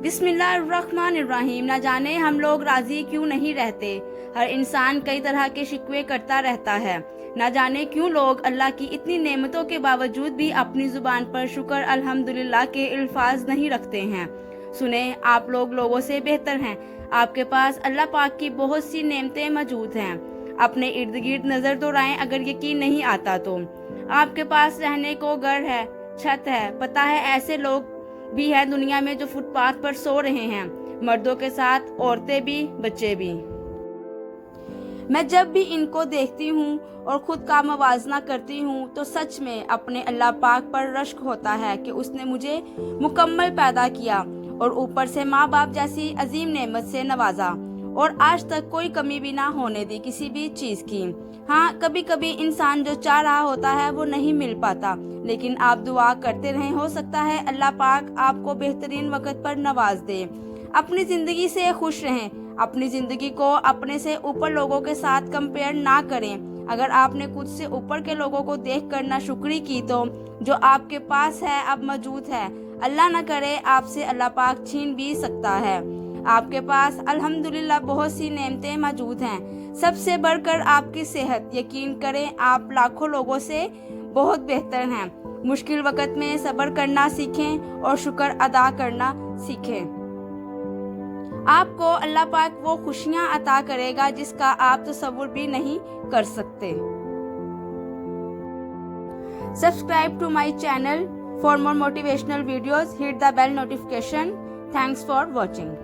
बिस्मिल्लाहिर्रहमानिर्रहीम। ना जाने हम लोग राजी क्यों नहीं रहते। हर इंसान कई तरह के शिकवे करता रहता है। ना जाने क्यों लोग अल्लाह की इतनी नेमतों के बावजूद भी अपनी जुबान पर शुक्र अल्हम्दुलिल्लाह के अल्फाज नहीं रखते हैं। सुने, आप लोग लोगों से बेहतर हैं। आपके पास अल्लाह पाक की बहुत सी नेमतें मौजूद हैं। अपने इर्द गिर्द नजर दौड़ाएं, अगर यकीन नहीं आता तो। आपके पास रहने को घर है, छत है। पता है ऐसे लोग भी है दुनिया में जो फुटपाथ पर सो रहे हैं, मर्दों के साथ औरतें भी, बच्चे भी। मैं जब भी इनको देखती हूँ और खुद का मवाजना करती हूँ तो सच में अपने अल्लाह पाक पर रश्क होता है कि उसने मुझे मुकम्मल पैदा किया और ऊपर से माँ बाप जैसी अजीम नेमत से नवाजा और आज तक कोई कमी भी ना होने दी किसी भी चीज की। हाँ, कभी कभी इंसान जो चाह रहा होता है वो नहीं मिल पाता, लेकिन आप दुआ करते रहें, हो सकता है अल्लाह पाक आपको बेहतरीन वक्त पर नवाज दे। अपनी जिंदगी से खुश रहें। अपनी जिंदगी को अपने से ऊपर लोगों के साथ कंपेयर ना करें। अगर आपने खुद से ऊपर के लोगों को देख कर नाशुक्री की तो जो आपके पास है अब मौजूद है, अल्लाह न करे आपसे अल्लाह पाक छीन भी सकता है। आपके पास अल्हम्दुलिल्लाह बहुत सी नेमतें मौजूद हैं, सबसे बढ़कर आपकी सेहत। यकीन करें आप लाखों लोगों से बहुत बेहतर हैं। मुश्किल वक्त में सब्र करना सीखें और शुक्र अदा करना सीखें। आपको अल्लाह पाक वो खुशियां अता करेगा जिसका आप तसव्वुर भी नहीं कर सकते। Subscribe to my channel for more motivational videos, hit the bell notification. Thanks for watching.